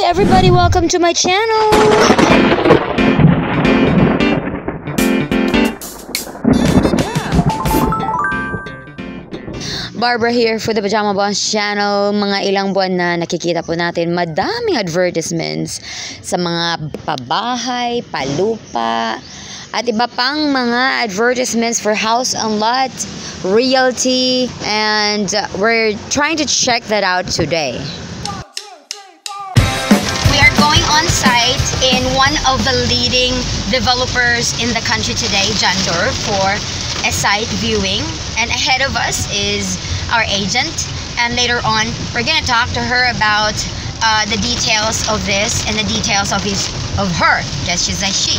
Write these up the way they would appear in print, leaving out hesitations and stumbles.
everybody, welcome to my channel. Barbara here for the Pajama Boss channel. Mga ilang buwan na nakikita po natin madaming advertisements sa mga pabahay, palupa, at iba pang mga advertisements for house and lot, realty, and we're trying to check that out today. We are going on site in one of the leading developers in the country today, Jandor, for a site viewing, and ahead of us is our agent, and later on we're gonna talk to her about the details of this and the details of her, because she's a she,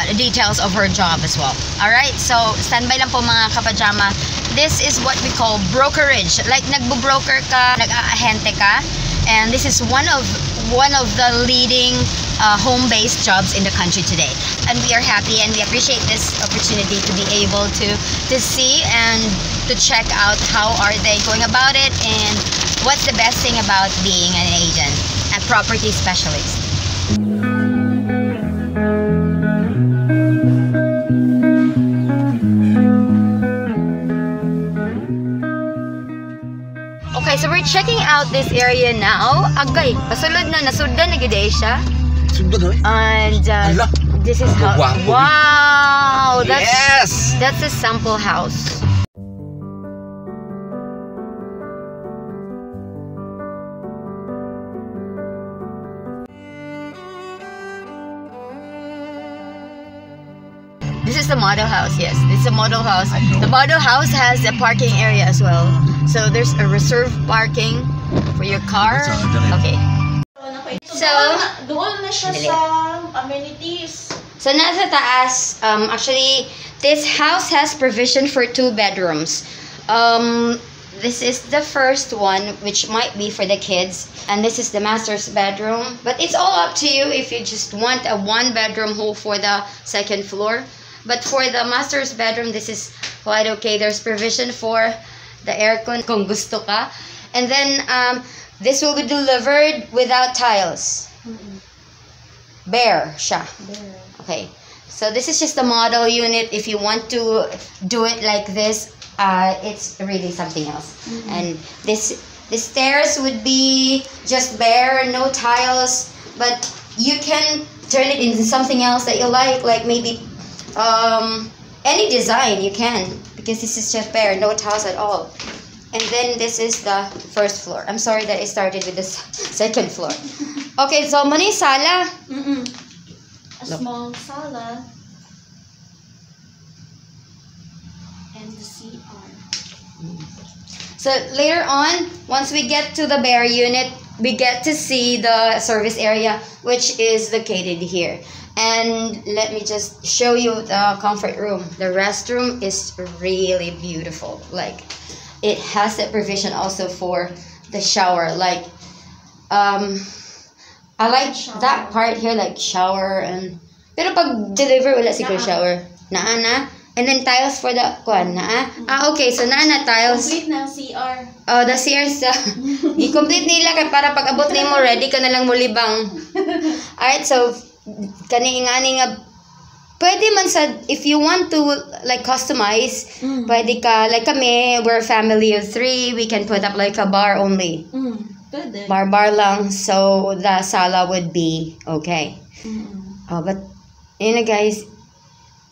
the details of her job as well. Alright, so standby lang po mga kapajama. This is what we call brokerage, like nagbo-broker ka, nag-aahente ka, and this is one of the leading home-based jobs in the country today, and we are happy and we appreciate this opportunity to be able to see and to check out how are they going about it and what's the best thing about being an agent, a property specialist. Okay, so we're checking out this area now. Agay, pasulod na, nasuddan na gid siya. And this is how. Wow, that's a sample house. This is the model house. Yes, this is a model house. The model house has a parking area as well. So there's a reserved parking for your car. Okay. So, doon na siya sa amenities. So nasa taas, actually, this house has provision for 2 bedrooms. This is the first one, which might be for the kids, and this is the master's bedroom. But it's all up to you if you just want a 1-bedroom home for the 2nd floor. But for the master's bedroom, this is quite okay. There's provision for the aircon kung gusto ka. And then, this will be delivered without tiles. Bare siya. Okay. So this is just a model unit. If you want to do it like this, it's really something else. And the stairs would be just bare, no tiles, but you can turn it into something else that you like maybe any design you can, because this is just bare, no tiles at all. And then this is the 1st floor. I'm sorry that I started with the 2nd floor. Okay, so mani sala. A small sala. And the CR. So later on, once we get to the bare unit, we get to see the service area, which is located here. And let me just show you the comfort room. The restroom is really beautiful. Like, it has that provision also for the shower. Like, I like that part here, like shower and. Pero pag deliver wala siguro shower. Naa. And then tiles for the kuan naa. Okay, so naa tiles. Complete na CR. Oh, the CR sa i-complete nila kay para pag abot nimo ready ka na lang mo libang. Alright, so kani nga pwede man sa, if you want to like customize, pwede ka, like kami, we're a family of 3, we can put up like a bar only. Pwede. Bar lang, so the sala would be okay. But yun na guys,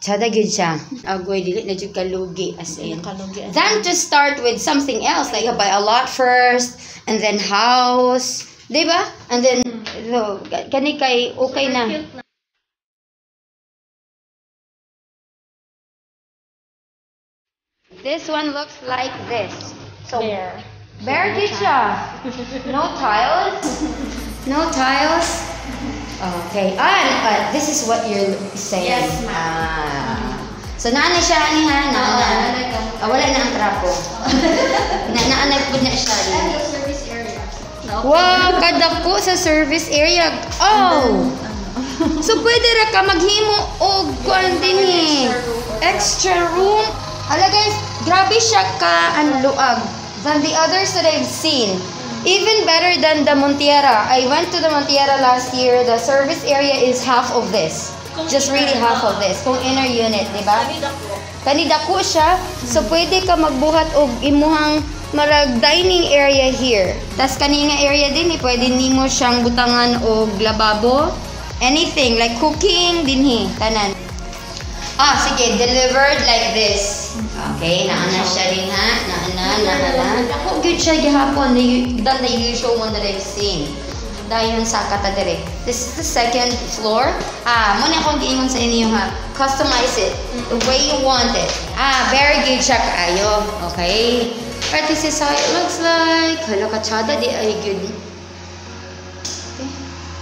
sada gyud siya. Agoy dili na jud kalugi as in. Then to start with something else, like buy a lot first and then house, di ba? And then so kani kay okay na. This one looks like this. So bare gyud siya. No tiles. No tiles. Okay. This is what you're saying. Yes, ma'am. So naana siya aniha na. Wala na ang trapo. Naanag pud na siya. Service area. Wow, kadako sa service area. Oh. So pwede ra ka maghimo og kuan dinhi. Extra room. Hala guys, grabe siya ka ang luag than the others that I've seen. Even better than the Montiera. I went to the Montiera last year. The service area is half of this. Just really half of this. Kung inner unit, di ba? Kanidako siya. So, pwede ka magbuhat og imuhang marag dining area here. Tas kaninga area din, pwede nimo siyang butangan og lababo. Anything, like cooking, dinhi, tanan. Sige, delivered like this. Okay, naana siya rin ha. Naana. Ako, good siya gihapon than the usual one that I've seen. Dayon sa katadere. This is the second floor. Muna akong giingon sa inyo ha. Customize it the way you want it. Very good siya kaayo. Okay. But this is how it looks like. Hala, katsada, di ay good. Okay.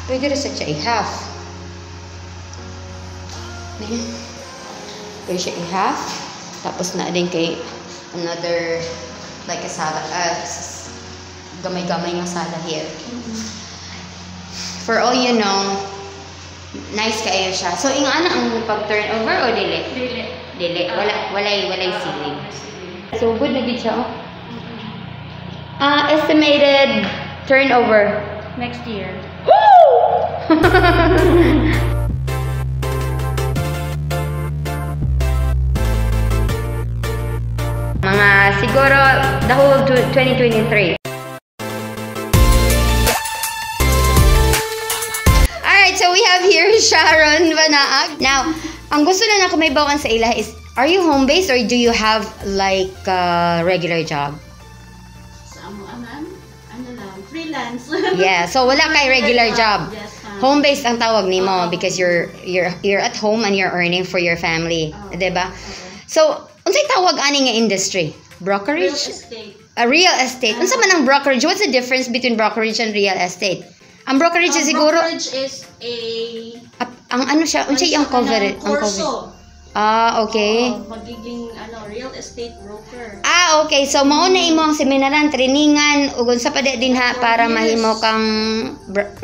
Pwede rin sa siya i-half. Pwede siya i-half. Tapos na din kay another, like a sala, gamay-gamay nga sala here. For all you know, nice kayo siya. So, ingana ang pag-turn over o dili? Dili. Walay ceiling. So, good na din siya, oh. Estimated turnover. Next year. Woo! Mga siguro the whole 2023. Alright, so we have here Sharon Banaag. Now, ang gusto na ako may bawan sa ila is, are you home-based or do you have like a regular job? Freelance. Yeah, so wala kay regular job. Yes, Home-based ang tawag nimo because you're at home and you're earning for your family, 'di ba? So, unsay tawag ani nga industry? Brokerage? Real estate. A real estate. Unsa man ang brokerage? What's the difference between brokerage and real estate? Ang brokerage is siguro Brokerage is ang ano siya, unsay ang cover it? Ang cover. Kurso. Okay. Magiging real estate broker. Okay. So mao na imong seminaran, trainingan ug unsa pa din ha para mahimo kang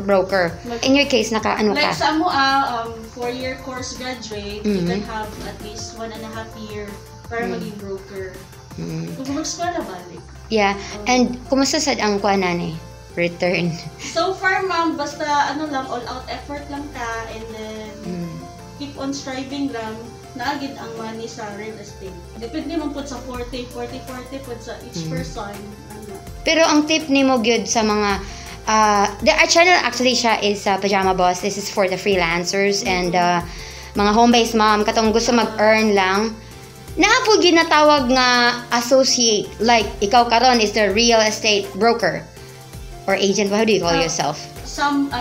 broker. In your case naka ano ka? Like sa mo 4-year course graduate, you can have at least 1.5 year para maging broker. Kung mag-eskwela balik. Yeah. And kumusta sad ang kuanan eh? Return. So far ma'am, basta all out effort lang ka and then keep on striving lang. Naagid ang money sa real estate. Depende man po sa 40 po sa each person. Pero ang tip ni mo gyud sa mga our channel actually siya is Pajama Boss. This is for the freelancers and mga home-based mom katong gusto mag-earn lang. Naa po ginatawag nga associate, like ikaw karon is the real estate broker or agent. How do you call yourself?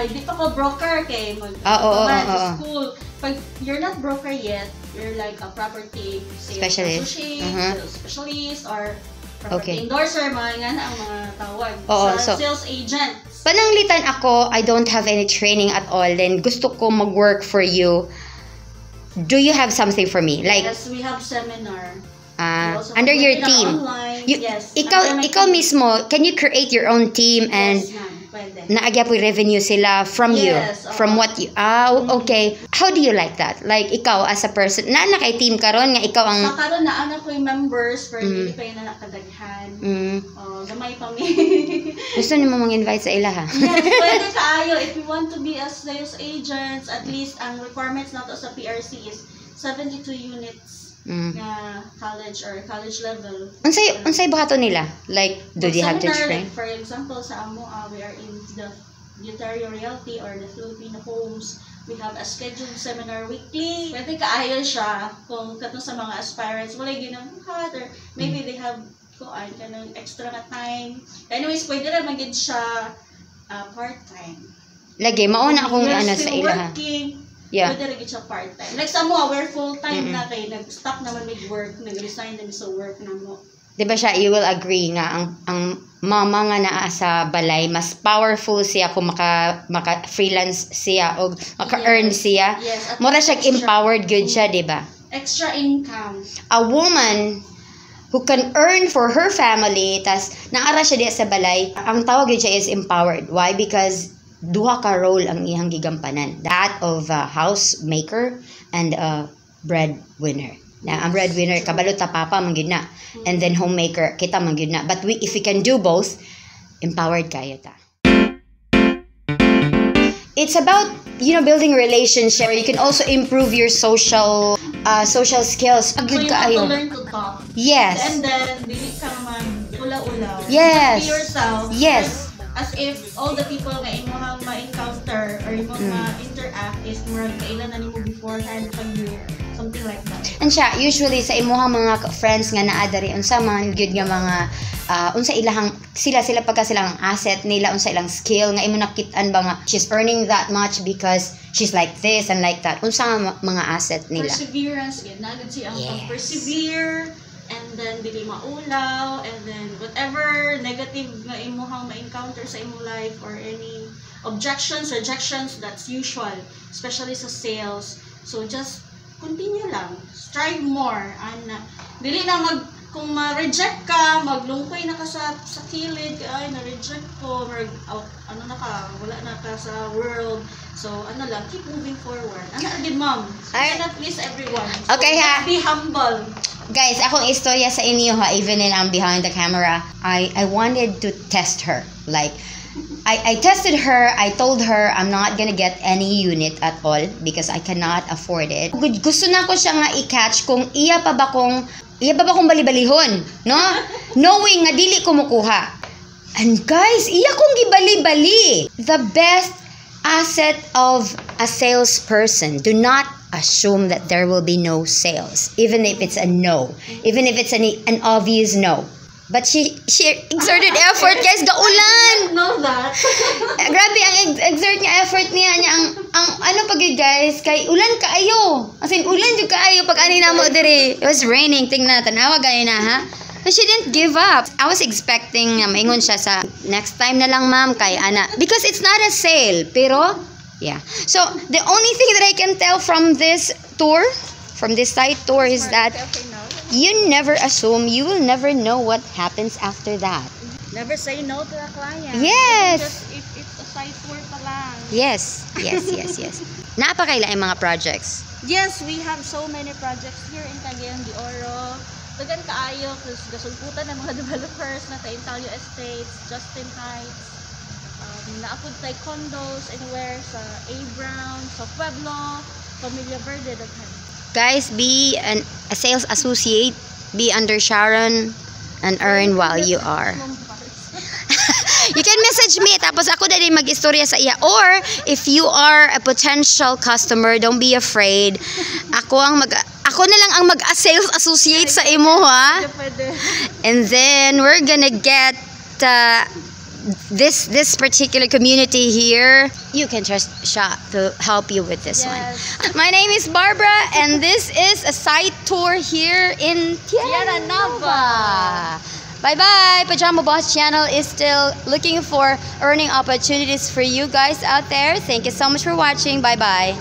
Di pa ko broker kay sa school. Pag you're not broker yet, you're like a property sales specialist or property endorser, mga nga ang mga tawag. So, sales agent. Pananglitan ako, I don't have any training at all, then gusto ko mag-work for you. Do you have something for me? Like, yes, we have seminar. Under your team. Yes. Ikaw mismo, can you create your own team and naagya po revenue sila from you, from what you okay. How do you like that? Like ikaw as a person na kay team karon nga ikaw ang karon na ana ko yung members pero hindi pa yun nakadaghan. Gamay pa mi. Gusto nimo mang-invite sa ila ha? Yes, pwede kaayo if you want to be as sales agents. At least ang requirements nato sa PRC is 72 units. College or college level. Unsay buhaton nila? Like, do they have to train? For example, sa amo, we are in the Ontario Realty or the Filipino Homes. We have a scheduled seminar weekly. Pwede kaayo siya kung katong sa mga aspirants wala ginabuhat or maybe they have kanang extra na time. Anyways, pwede ra magid siya part-time. Lagi mauna akong sa ila ha. Yeah. Pwede rin siya part-time. Like sa mo, we're full-time na kay nag-stop naman mag-work, nag-resign na sa work na mo. Diba siya, you will agree nga, ang mama nga naa sa balay, mas powerful siya kung maka-freelance siya o maka-earn siya. Yes. Mura siya empowered good siya, diba? Extra income. A woman who can earn for her family, tas naara siya diya sa balay, ang tawag yun siya is empowered. Why? Because duha ka role ang iyang gigampanan, that of a housemaker and a breadwinner. Na ang breadwinner kabalo ta papa man gyud na, and then homemaker kita man gyud na. But if we can do both, empowered kayo ta. It's about, building relationship. You can also improve your social skills. So Good you have to kaayo. learn to talk. Yes. And then, dili ka man ula-ulaw. Yes. Be yourself. Yes. As if all the people na imong ma-encounter or imong ma-interact is murag kailan na nimo beforehand pag something like that. And siya, usually sa imuhang mga friends nga naa diri unsa man gyud nga mga unsa ilahang sila pagka silang asset nila, unsa ilang skill nga imo nakit-an ba nga she's earning that much because she's like this and like that. Unsa nga mga asset nila? Perseverance, yun nagad siya ang persevere, and then dili maulaw, and then whatever negative nga imuhang ma-encounter sa imong life or any objections, rejections, that's usual, especially sa sales. So just continue lang, strive more, and dili na kung ma-reject ka, maglungkoy na ka sa kilid, ay na-reject ko, wala na ka sa world. So lang, keep moving forward. Good mom, you cannot please everyone. So, Okay ha. be humble. Guys, akong istorya sa inyo ha, even in I'm behind the camera, I wanted to test her. Like, I tested her, I told her I'm not gonna get any unit at all because I cannot afford it. Gusto na ko siya nga i-catch kung iya pa ba kong bali-balihon, no? Knowing nga dili ko mukuha. And guys, iya kong gibali-bali. The best asset of a salesperson, do not assume that there will be no sales, even if it's a no, even if it's an obvious no. But she exerted effort, guys, gaulan. Know that. Grabe ang exert niya effort niya ang ano pag yun, guys, kay ulan kaayo. As in ulan jud kaayo pag ani namo diri. It was raining, tingnan tanawa gaya na ha. But she didn't give up. I was expecting maingon siya sa next time na lang ma'am kay ana because it's not a sale, pero yeah. So the only thing that I can tell from this tour, from this site tour, is that you never assume, you will never know what happens after that. Never say no to a client. Yes. Just if it's a site tour pa lang. Yes. Napakailaing mga projects. Yes, we have so many projects here in Cagayan de Oro. Dagan kaayo, gasulputan ng mga developers na ta Intalio Estates, Justin Heights. Naapod tayo condos anywhere sa A. Brown, sa Pueblo, Familia Verde, daghan. Guys, be a sales associate, be under Sharon, and earn while you are. You can message me, tapos ako na din mag-istorya sa iya. Or, if you are a potential customer, don't be afraid. Ako na lang ang mag-sales associate sa imo, ha? And then, we're gonna get this particular community here. You can trust Sha to help you with this one. My name is Barbara, and this is a site tour here in Tierra Nova. Bye-bye. Pajama Boss channel is still looking for earning opportunities for you guys out there. Thank you so much for watching. Bye-bye.